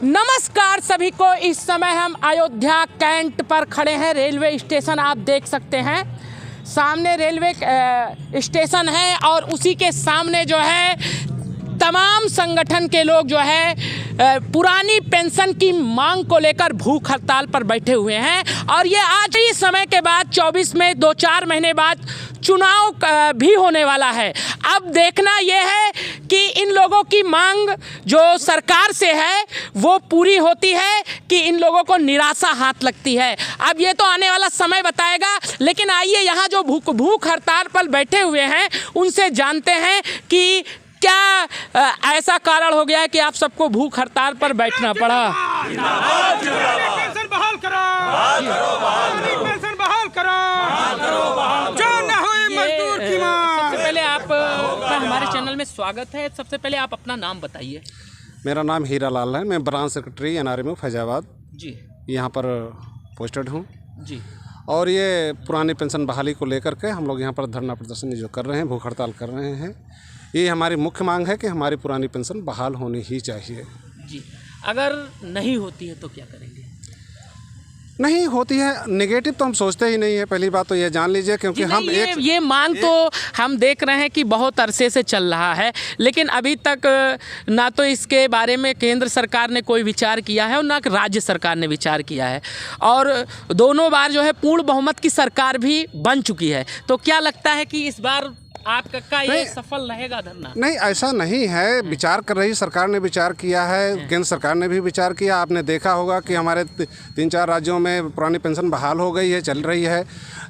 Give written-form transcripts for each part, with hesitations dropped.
नमस्कार सभी को। इस समय हम अयोध्या कैंट पर खड़े हैं। रेलवे स्टेशन आप देख सकते हैं, सामने रेलवे स्टेशन है और उसी के सामने जो है तमाम संगठन के लोग जो है पुरानी पेंशन की मांग को लेकर भूख हड़ताल पर बैठे हुए हैं। और ये आज ही समय के बाद 24 में 2-4 महीने बाद चुनाव भी होने वाला है। अब देखना यह है कि इन लोगों की मांग जो सरकार से है वो पूरी होती है कि इन लोगों को निराशा हाथ लगती है। अब ये तो आने वाला समय बताएगा। लेकिन आइए यहाँ जो भूख हड़ताल पर बैठे हुए हैं उनसे जानते हैं कि क्या ऐसा कारण हो गया है कि आप सबको भूख हड़ताल पर बैठना पड़ा। पेंशन बहाल करो, पेंशन बहाल करो, जो न हुई मजदूर की मांग। सबसे पहले आपका हमारे चैनल में स्वागत है। सबसे पहले आप अपना नाम बताइए। मेरा नाम हीरा लाल है। मैं ब्रांच सेक्रेटरी NRMU फैजाबाद जी यहाँ पर पोस्टेड हूँ जी। और ये पुरानी पेंशन बहाली को लेकर के हम लोग यहाँ पर धरना प्रदर्शन जो कर रहे हैं, भूख हड़ताल कर रहे हैं। ये हमारी मुख्य मांग है कि हमारी पुरानी पेंशन बहाल होनी ही चाहिए। जी, अगर नहीं होती है तो क्या करेंगे? नहीं होती है, नेगेटिव तो हम सोचते ही नहीं है। पहली बात तो ये जान लीजिए, क्योंकि हम ये मांग तो हम देख रहे हैं कि बहुत अरसे से चल रहा है, लेकिन अभी तक ना तो इसके बारे में केंद्र सरकार ने कोई विचार किया है और ना राज्य सरकार ने विचार किया है। और दोनों बार जो है पूर्ण बहुमत की सरकार भी बन चुकी है। तो क्या लगता है कि इस बार आपका ये सफल रहेगा धरना? नहीं, ऐसा नहीं है। विचार कर रही सरकार ने विचार किया है, केंद्र सरकार ने भी विचार किया। आपने देखा होगा कि हमारे 3-4 राज्यों में पुरानी पेंशन बहाल हो गई है, चल रही है।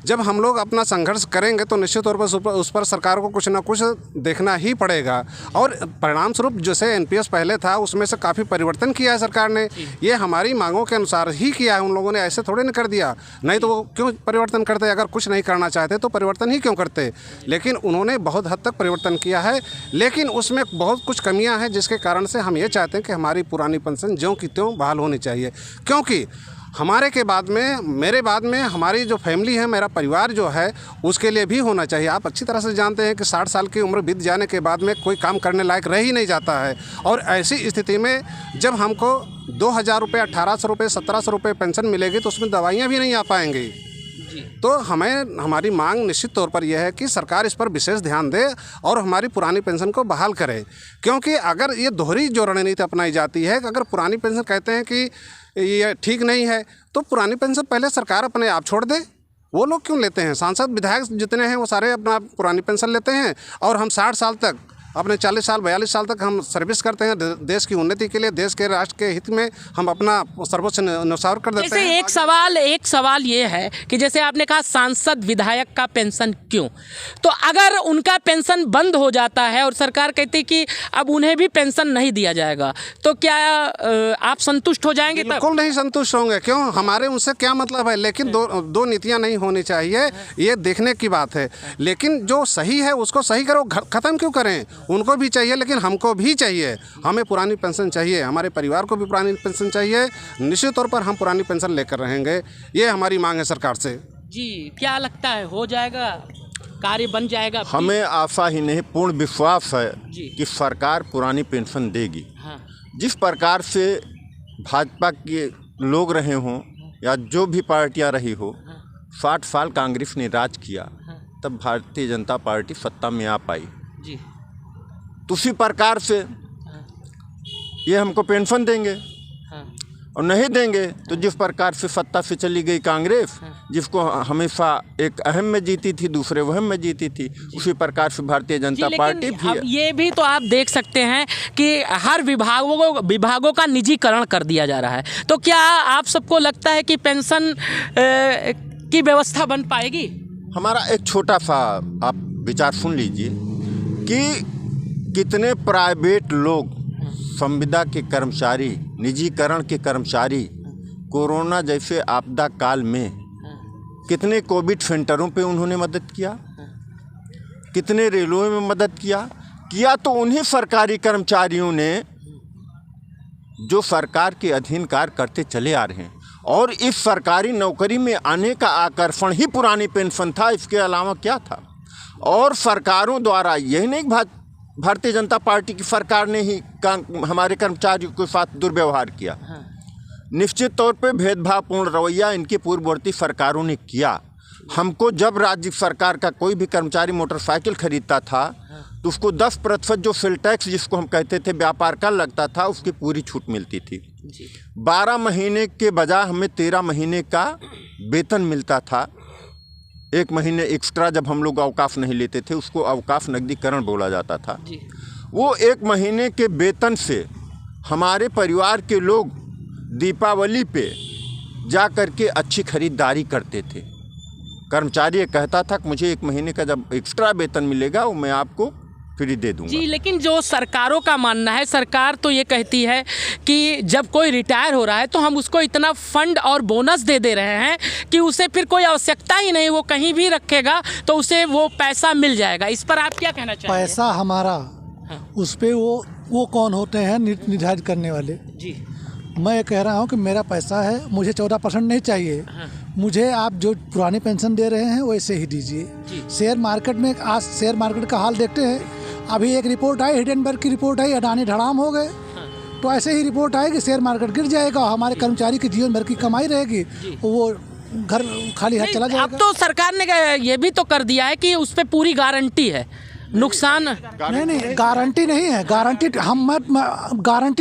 जब हम लोग अपना संघर्ष करेंगे तो निश्चित तौर पर उस पर सरकार को कुछ ना कुछ देखना ही पड़ेगा। और परिणाम स्वरूप जैसे NPS पहले था उसमें से काफ़ी परिवर्तन किया है सरकार ने। ये हमारी मांगों के अनुसार ही किया है। उन लोगों ने ऐसे थोड़े नहीं कर दिया, नहीं तो वो क्यों परिवर्तन करते? अगर कुछ नहीं करना चाहते तो परिवर्तन ही क्यों करते? लेकिन उन्होंने बहुत हद तक परिवर्तन किया है, लेकिन उसमें बहुत कुछ कमियां हैं जिसके कारण से हम ये चाहते हैं कि हमारी पुरानी पेंशन ज्यों की त्यों बहाल होनी चाहिए। क्योंकि हमारे के बाद में, मेरे बाद में हमारी जो फैमिली है, मेरा परिवार जो है, उसके लिए भी होना चाहिए। आप अच्छी तरह से जानते हैं कि 60 साल की उम्र बीत जाने के बाद में कोई काम करने लायक रह ही नहीं जाता है। और ऐसी स्थिति में जब हमको 2000 रुपये, 1800 रुपये, 1700 रुपये पेंशन मिलेगी तो उसमें दवाइयाँ भी नहीं आ पाएंगी। तो हमें, हमारी मांग निश्चित तौर पर यह है कि सरकार इस पर विशेष ध्यान दे और हमारी पुरानी पेंशन को बहाल करे। क्योंकि अगर ये दोहरी जो रणनीति अपनाई जाती है, अगर पुरानी पेंशन कहते हैं कि ये ठीक नहीं है तो पुरानी पेंशन पहले सरकार अपने आप छोड़ दे। वो लोग क्यों लेते हैं? सांसद विधायक जितने हैं वो सारे अपना पुरानी पेंशन लेते हैं और हम 60 साल तक, अपने 40 साल 42 साल तक हम सर्विस करते हैं देश की उन्नति के लिए, देश के राष्ट्र के हित में हम अपना सर्वोच्च न्यौछावर कर देते हैं। एक सवाल ये है कि जैसे आपने कहा सांसद विधायक का पेंशन क्यों, तो अगर उनका पेंशन बंद हो जाता है और सरकार कहती है कि अब उन्हें भी पेंशन नहीं दिया जाएगा तो क्या आप संतुष्ट हो जाएंगे? बिल्कुल नहीं संतुष्ट होंगे। क्यों? हमारे उनसे क्या मतलब है? लेकिन दो नीतियाँ नहीं होनी चाहिए, ये देखने की बात है। लेकिन जो सही है उसको सही करो, ख़त्म क्यों करें? उनको भी चाहिए लेकिन हमको भी चाहिए। हमें पुरानी पेंशन चाहिए, हमारे परिवार को भी पुरानी पेंशन चाहिए। निश्चित तौर पर हम पुरानी पेंशन लेकर रहेंगे, ये हमारी मांग है सरकार से। जी, क्या लगता है हो जाएगा, कार्य बन जाएगा? हमें आशा ही नहीं, पूर्ण विश्वास है कि सरकार पुरानी पेंशन देगी। हाँ। जिस प्रकार से भाजपा के लोग रहे हों या जो भी पार्टियां रही हो, 60 साल कांग्रेस ने राज किया, तब भारतीय जनता पार्टी सत्ता में आ पाई। जी। तो उसी प्रकार से ये हमको पेंशन देंगे। हाँ। और नहीं देंगे तो जिस प्रकार से सत्ता से चली गई कांग्रेस, जिसको हमेशा एक अहम में जीती थी, दूसरे वहम में जीती थी, उसी प्रकार से भारतीय जनता पार्टी भी। अब ये भी तो आप देख सकते हैं कि हर विभागों का निजीकरण कर दिया जा रहा है। तो क्या आप सबको लगता है कि पेंशन की व्यवस्था बन पाएगी? हमारा एक छोटा सा आप विचार सुन लीजिए कि कितने प्राइवेट लोग, संविदा के कर्मचारी, निजीकरण के कर्मचारी, कोरोना जैसे आपदा काल में कितने कोविड सेंटरों पे उन्होंने मदद किया, कितने रेलवे में मदद किया तो उन्हीं सरकारी कर्मचारियों ने जो सरकार के अधीन कार्य करते चले आ रहे हैं। और इस सरकारी नौकरी में आने का आकर्षण ही पुरानी पेंशन था, इसके अलावा क्या था? और सरकारों द्वारा, यही नहीं भारतीय जनता पार्टी की सरकार ने ही हमारे कर्मचारियों के साथ दुर्व्यवहार किया। निश्चित तौर पे भेदभावपूर्ण रवैया इनकी पूर्ववर्ती सरकारों ने किया। हमको जब राज्य सरकार का कोई भी कर्मचारी मोटरसाइकिल खरीदता था तो उसको 10% जो सेल टैक्स जिसको हम कहते थे व्यापार कर लगता था, उसकी पूरी छूट मिलती थी। 12 महीने के बजाय हमें 13 महीने का वेतन मिलता था। 1 महीने एक्स्ट्रा जब हम लोग अवकाश नहीं लेते थे उसको अवकाश नकदीकरण बोला जाता था। वो 1 महीने के वेतन से हमारे परिवार के लोग दीपावली पे जा कर के अच्छी खरीदारी करते थे। कर्मचारी ये कहता था कि मुझे 1 महीने का जब एक्स्ट्रा वेतन मिलेगा वो मैं आपको फ्री दे दूंगा। जी, लेकिन जो सरकारों का मानना है, सरकार तो ये कहती है कि जब कोई रिटायर हो रहा है तो हम उसको इतना फंड और बोनस दे रहे हैं कि उसे फिर कोई आवश्यकता ही नहीं, वो कहीं भी रखेगा तो उसे वो पैसा मिल जाएगा। इस पर आप क्या कहना चाहेंगे? पैसा हमारा, उस पर वो कौन होते हैं निर्धारित करने वाले? जी, मैं कह रहा हूँ कि मेरा पैसा है, मुझे 14% नहीं चाहिए। मुझे आप जो पुरानी पेंशन दे रहे हैं वैसे ही दीजिए। शेयर मार्केट में आज शेयर मार्केट का हाल देखते हैं। अभी एक रिपोर्ट आई, हिडेनबर्ग की रिपोर्ट आई, अडानी धड़ाम हो गए। तो ऐसे ही रिपोर्ट आएगी, शेयर मार्केट गिर जाएगा, हमारे कर्मचारी की जीवन भर की कमाई रहेगी, वो घर खाली हाथ चला जाएगा। अब तो सरकार ने ये भी तो कर दिया है कि उस पर पूरी गारंटी है, नुकसान नहीं, गारंटी नहीं है। गारंटीड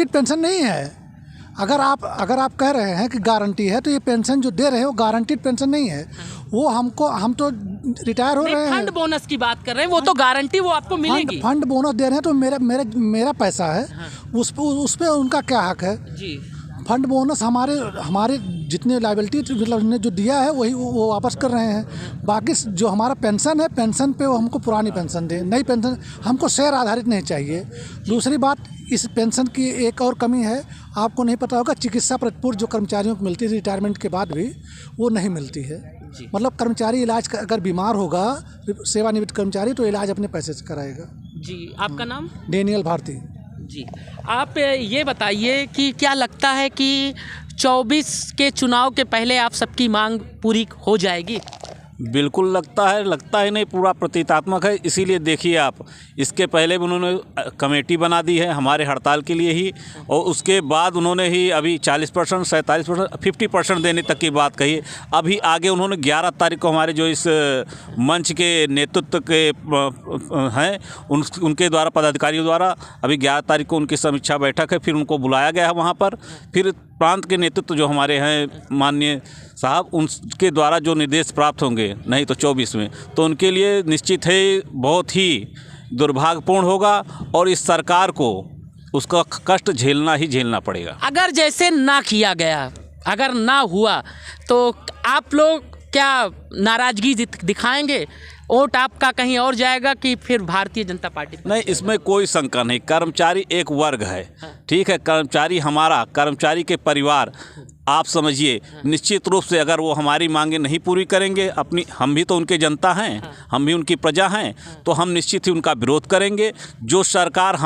पेंशन नहीं है। अगर आप कह रहे हैं कि गारंटी है तो ये पेंशन जो दे रहे हैं वो गारंटीड पेंशन नहीं है। वो हम तो रिटायर हो रहे हैं। फंड बोनस की बात कर रहे हैं, वो तो गारंटी वो आपको मिलेगी। फंड बोनस दे रहे हैं तो मेरा पैसा है, उस पे उनका क्या हक है? जी, फंड बोनस हमारे जितने लायबिलिटी मतलब ने जो दिया है वही वो वापस कर रहे हैं। बाकी जो हमारा पेंशन है, पेंशन पे वो हमको पुरानी पेंशन दे, नई पेंशन हमको शेयर आधारित नहीं चाहिए। दूसरी बात, इस पेंशन की एक और कमी है, आपको नहीं पता होगा, चिकित्सा प्रतिपूर्ति जो कर्मचारियों को मिलती है रिटायरमेंट के बाद भी वो नहीं मिलती है। मतलब कर्मचारी इलाज अगर बीमार होगा, सेवानिवृत्त कर्मचारी, तो इलाज अपने पैसे से कराएगा। जी, आपका नाम? डेनियल भारती। जी, आप ये बताइए कि क्या लगता है कि 24 के चुनाव के पहले आप सबकी मांग पूरी हो जाएगी? बिल्कुल लगता है नहीं, पूरा प्रतीकात्मक है। इसीलिए देखिए आप, इसके पहले भी उन्होंने कमेटी बना दी है हमारे हड़ताल के लिए ही, और उसके बाद उन्होंने ही अभी 40%, 47%, 50% देने तक की बात कही। अभी आगे उन्होंने 11 तारीख को हमारे जो इस मंच के नेतृत्व के हैं उनके द्वारा, पदाधिकारियों द्वारा, अभी 11 तारीख को उनकी समीक्षा बैठक है, फिर उनको बुलाया गया है वहाँ पर। फिर प्रांत के नेतृत्व जो हमारे हैं माननीय साहब, उनके द्वारा जो निर्देश प्राप्त होंगे नहीं तो 24 में, तो उनके लिए निश्चित है बहुत ही दुर्भाग्यपूर्ण होगा और इस सरकार को उसका कष्ट झेलना पड़ेगा। अगर जैसे ना किया गया, अगर ना हुआ तो आप लोग क्या नाराजगी दिखाएंगे? वोट आपका कहीं और जाएगा कि फिर भारतीय जनता पार्टी? नहीं, इसमें कोई शंका नहीं। कर्मचारी एक वर्ग है, ठीक है, कर्मचारी हमारा, कर्मचारी के परिवार, आप समझिए, निश्चित रूप से अगर वो हमारी मांगें नहीं पूरी करेंगे, हम भी तो उनके जनता हैं, हम भी उनकी प्रजा हैं, तो हम निश्चित ही उनका विरोध करेंगे। जो सरकार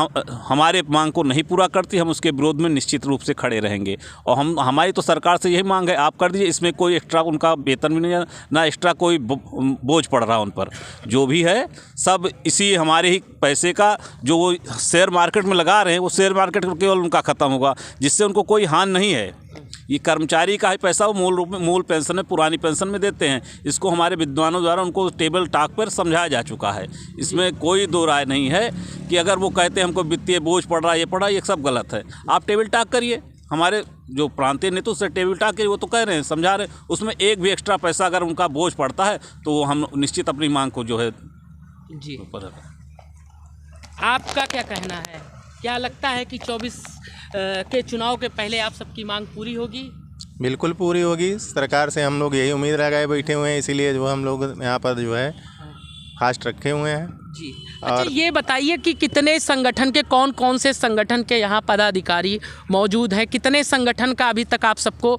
हमारे मांग को नहीं पूरा करती, हम उसके विरोध में निश्चित रूप से खड़े रहेंगे। और हमारी तो सरकार से यही मांग है, आप कर दीजिए, इसमें कोई एक्स्ट्रा उनका वेतन भी नहीं, ना एक्स्ट्रा कोई बोझ पड़ रहा उन पर। जो भी है सब इसी हमारे ही पैसे का, जो वो शेयर मार्केट में लगा रहे हैं, वो शेयर मार्केट केवल उनका ख़त्म होगा, जिससे उनको कोई हानि नहीं है। ये कर्मचारी का ही पैसा वो मूल रूप में, मूल पेंशन में, पुरानी पेंशन में देते हैं। इसको हमारे विद्वानों द्वारा उनको टेबल टॉक पर समझाया जा चुका है। इसमें कोई दो राय नहीं है कि अगर वो कहते हैं हमको वित्तीय बोझ पड़ रहा है, ये पड़ रहा है, ये सब गलत है। आप टेबल टॉक करिए, हमारे जो प्रांतीय नेतृत्व से टेबल टॉक करिए, वो तो कह रहे हैं, समझा रहे हैं, उसमें एक भी एक्स्ट्रा पैसा अगर उनका बोझ पड़ता है तो वो हम निश्चित अपनी मांग को जो है जी। आपका क्या कहना है? क्या लगता है कि 24 के चुनाव के पहले आप सबकी मांग पूरी होगी? बिल्कुल पूरी होगी। सरकार से हम लोग यही उम्मीद लगाए बैठे हुए हैं, इसीलिए जो हम लोग यहाँ पर जो है फास्ट रखे हुए हैं जी। अच्छा, ये बताइए कि कितने संगठन के, कौन कौन से संगठन के यहाँ पदाधिकारी मौजूद हैं? कितने संगठन का अभी तक आप सबको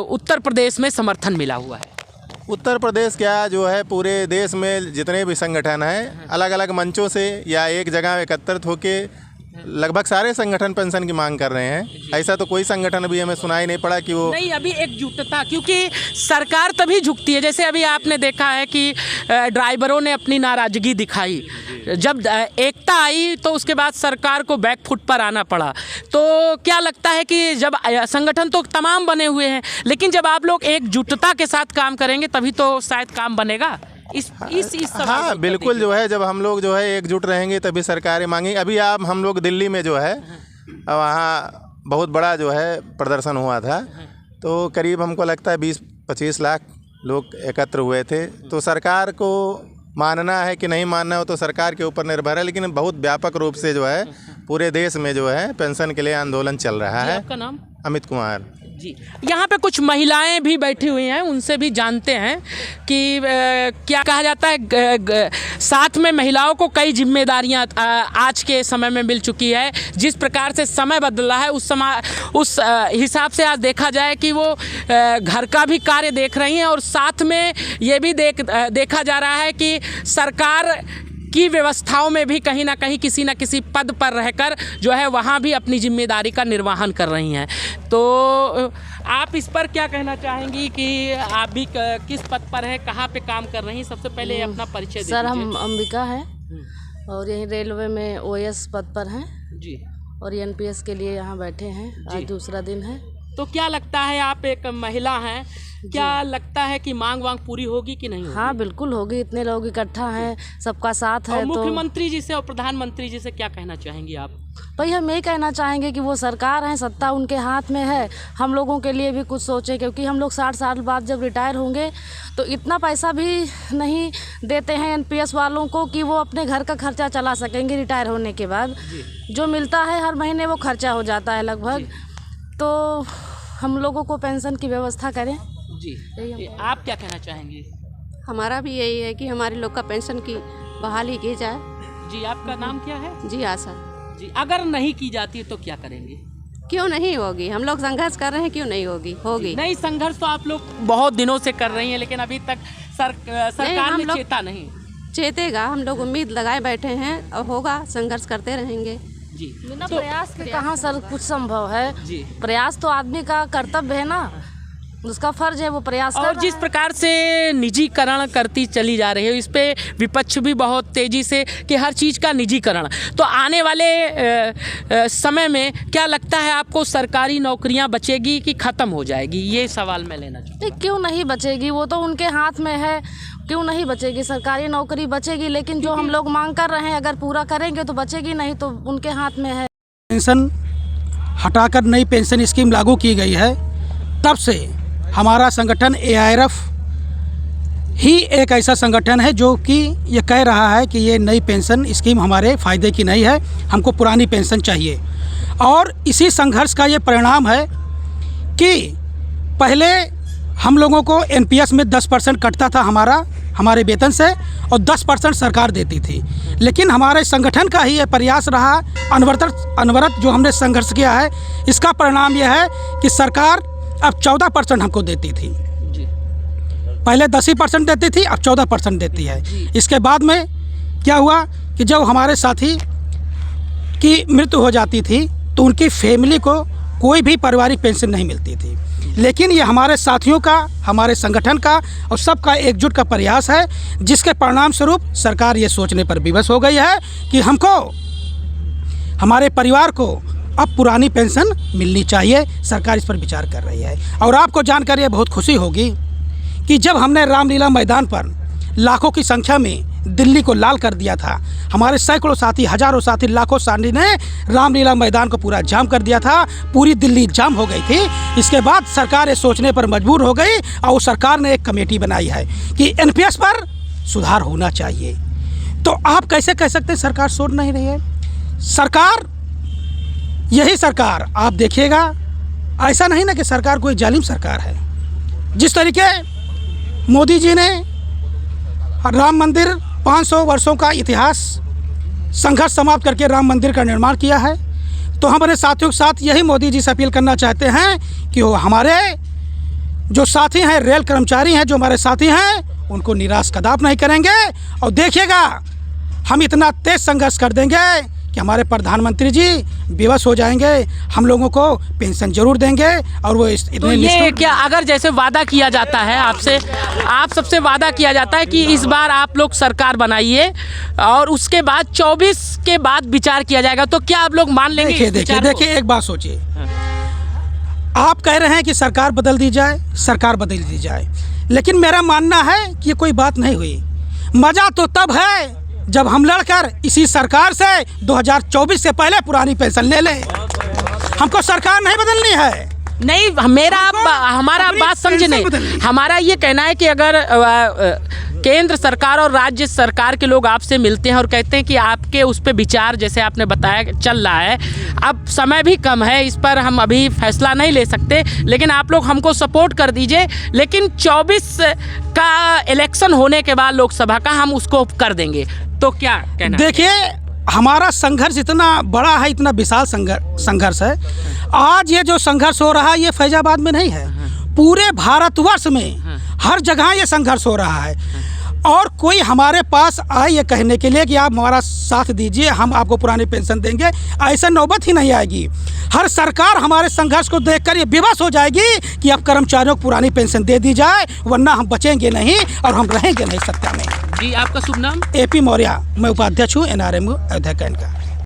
उत्तर प्रदेश में समर्थन मिला हुआ है? उत्तर प्रदेश क्या जो है, पूरे देश में जितने भी संगठन हैं अलग अलग मंचों से या एक जगह एकत्रित होकर लगभग सारे संगठन पेंशन की मांग कर रहे हैं। ऐसा तो कोई संगठन अभी हमें सुनाई नहीं पड़ा कि वो नहीं, अभी एकजुटता, क्योंकि सरकार तभी झुकती है। जैसे अभी आपने देखा है कि ड्राइवरों ने अपनी नाराज़गी दिखाई, जब एकता आई तो उसके बाद सरकार को बैकफुट पर आना पड़ा। तो क्या लगता है कि जब संगठन तो तमाम बने हुए हैं, लेकिन जब आप लोग एकजुटता के साथ काम करेंगे तभी तो शायद काम बनेगा। इस सवाल को हाँ उत्तर बिल्कुल, दीजिए। जो है जब हम लोग जो है एकजुट रहेंगे तभी सरकारें मांगेंगी। अभी आप हम लोग दिल्ली में जो है वहाँ बहुत बड़ा जो है प्रदर्शन हुआ था, तो करीब हमको लगता है 20-25 लाख लोग एकत्र हुए थे। तो सरकार को मानना है कि नहीं मानना हो तो सरकार के ऊपर निर्भर है, लेकिन बहुत व्यापक रूप से जो है पूरे देश में जो है पेंशन के लिए आंदोलन चल रहा है। आपका नाम? अमित कुमार जी। यहाँ पे कुछ महिलाएं भी बैठी हुई हैं, उनसे भी जानते हैं कि क्या कहा जाता है। साथ में महिलाओं को कई जिम्मेदारियां आज के समय में मिल चुकी है। जिस प्रकार से समय बदला है उस हिसाब से आज देखा जाए कि वो घर का भी कार्य देख रही हैं, और साथ में ये भी देखा जा रहा है कि सरकार की व्यवस्थाओं में भी कहीं ना कहीं किसी न किसी पद पर रहकर जो है वहाँ भी अपनी जिम्मेदारी का निर्वहन कर रही हैं। तो आप इस पर क्या कहना चाहेंगी कि आप भी किस पद पर हैं, कहाँ पे काम कर रही हैं? सबसे पहले अपना परिचय दीजिए। सर, हम अंबिका हैं और यहीं रेलवे में ओएस पद पर हैं जी, और एनपीएस के लिए यहाँ बैठे हैं। आज दूसरा दिन है। तो क्या लगता है, आप एक महिला हैं, क्या लगता है कि मांग पूरी होगी कि नहीं होगी? हाँ बिल्कुल होगी, इतने लोग इकट्ठा हैं, सबका साथ है। और तो मुख्यमंत्री जी से और प्रधानमंत्री जी से क्या कहना चाहेंगी आप? भाई हम यही कहना चाहेंगे कि वो सरकार है, सत्ता उनके हाथ में है, हम लोगों के लिए भी कुछ सोचे, क्योंकि हम लोग 60 साल बाद जब रिटायर होंगे तो इतना पैसा भी नहीं देते हैं एनपीएस वालों को कि वो अपने घर का खर्चा चला सकेंगे। रिटायर होने के बाद जो मिलता है हर महीने वो खर्चा हो जाता है लगभग। तो हम लोगों को पेंशन की व्यवस्था करें। जी, आप क्या कहना चाहेंगे? हमारा भी यही है कि हमारे लोग का पेंशन की बहाली की जाए। जी, आपका नाम क्या है? जी आशा। जी, अगर नहीं की जाती तो क्या करेंगे? क्यों नहीं होगी, हम लोग संघर्ष कर रहे हैं, क्यों नहीं होगी? होगी। नहीं, संघर्ष तो आप लोग बहुत दिनों से कर रही हैं, लेकिन अभी तक सरकार ने चेता नहीं। चेतेगा, हम लोग उम्मीद लगाए बैठे हैं और होगा, संघर्ष करते रहेंगे। जी, बिना प्रयास के कहाँ सर कुछ संभव है? जी, प्रयास तो आदमी का कर्तव्य है ना, उसका फर्ज है, वो प्रयास कर और जिस प्रकार से निजीकरण करती चली जा रही है, इस पे विपक्ष भी बहुत तेजी से कि हर चीज़ का निजीकरण। तो आने वाले समय में क्या लगता है आपको, सरकारी नौकरियां बचेगी कि ख़त्म हो जाएगी? ये सवाल मैं लेना चाहूँ। क्यों नहीं बचेगी, वो तो उनके हाथ में है। क्यों नहीं बचेगी? सरकारी नौकरी बचेगी, लेकिन जो हम लोग मांग कर रहे हैं अगर पूरा करेंगे तो बचेगी, नहीं तो उनके हाथ में है। पेंशन हटाकर नई पेंशन स्कीम लागू की गई है, तब से हमारा संगठन एआईआरएफ ही एक ऐसा संगठन है जो कि ये कह रहा है कि ये नई पेंशन स्कीम हमारे फ़ायदे की नहीं है, हमको पुरानी पेंशन चाहिए। और इसी संघर्ष का ये परिणाम है कि पहले हम लोगों को एनपीएस में 10% कटता था हमारे वेतन से, और 10% सरकार देती थी। लेकिन हमारे संगठन का ही ये प्रयास रहा, अनवरत जो हमने संघर्ष किया है, इसका परिणाम यह है कि सरकार अब 14% हमको देती थी। पहले 10% देती थी, अब 14% देती है। इसके बाद में क्या हुआ कि जब हमारे साथी की मृत्यु हो जाती थी तो उनकी फैमिली को कोई भी पारिवारिक पेंशन नहीं मिलती थी। लेकिन ये हमारे साथियों का, हमारे संगठन का और सबका एकजुट का प्रयास है, जिसके परिणाम स्वरूप सरकार ये सोचने पर विवश हो गई है कि हमको, हमारे परिवार को अब पुरानी पेंशन मिलनी चाहिए। सरकार इस पर विचार कर रही है। और आपको जानकर ये बहुत खुशी होगी कि जब हमने रामलीला मैदान पर लाखों की संख्या में दिल्ली को लाल कर दिया था, हमारे सैकड़ों साथी, हजारों साथी, लाखों साथी ने रामलीला मैदान को पूरा जाम कर दिया था, पूरी दिल्ली जाम हो गई थी। इसके बाद सरकार ये सोचने पर मजबूर हो गई और सरकार ने एक कमेटी बनाई है कि एनपीएस पर सुधार होना चाहिए। तो आप कैसे कह सकते हैं सरकार सोच नहीं रही है? सरकार, यही सरकार आप देखिएगा, ऐसा नहीं ना कि सरकार कोई जालिम सरकार है। जिस तरीके मोदी जी ने राम मंदिर 500 वर्षों का इतिहास संघर्ष समाप्त करके राम मंदिर का निर्माण किया है, तो हमारे साथियों के साथ यही मोदी जी से अपील करना चाहते हैं कि वो हमारे जो साथी हैं, रेल कर्मचारी हैं, जो हमारे साथी हैं, उनको निराश कदाप नहीं करेंगे। और देखिएगा, हम इतना तेज संघर्ष कर देंगे कि हमारे प्रधानमंत्री जी बेबस हो जाएंगे, हम लोगों को पेंशन जरूर देंगे और वो तो इतने ये क्या अगर जैसे वादा किया जाता है आपसे, आप सबसे वादा किया जाता है कि इस बार आप लोग सरकार बनाइए और उसके बाद 24 के बाद विचार किया जाएगा, तो क्या आप लोग मान लेंगे? देखिए एक बात सोचिए, आप कह रहे हैं कि सरकार बदल दी जाए, सरकार बदल दी जाए, लेकिन मेरा मानना है कि ये कोई बात नहीं हुई। मज़ा तो तब है जब हम लड़कर इसी सरकार से 2024 से पहले पुरानी पेंशन ले लें। हमको सरकार नहीं बदलनी है। नहीं, हमारा बात समझे नहीं। हमारा ये कहना है कि अगर केंद्र सरकार और राज्य सरकार के लोग आपसे मिलते हैं और कहते हैं कि आपके उस पर विचार, जैसे आपने बताया, चल रहा है, अब समय भी कम है, इस पर हम अभी फैसला नहीं ले सकते, लेकिन आप लोग हमको सपोर्ट कर दीजिए, लेकिन 24 का इलेक्शन होने के बाद लोकसभा का हम उसको कर देंगे, तो क्या कहना? देखिए, हमारा संघर्ष इतना बड़ा है, इतना विशाल संघर्ष है। आज ये जो संघर्ष हो रहा है ये फैजाबाद में नहीं है, पूरे भारतवर्ष में हर जगह ये संघर्ष हो रहा है। और कोई हमारे पास आए ये कहने के लिए कि आप हमारा साथ दीजिए, हम आपको पुरानी पेंशन देंगे, ऐसा नौबत ही नहीं आएगी। हर सरकार हमारे संघर्ष को देखकर ये विवश हो जाएगी कि अब कर्मचारियों को पुरानी पेंशन दे दी जाए, वरना हम बचेंगे नहीं और हम रहेंगे नहीं सत्ता में। जी, आपका शुभ नाम? AP मौर्य, मैं उपाध्यक्ष हूँ NRMU अयोध्या कैंट का।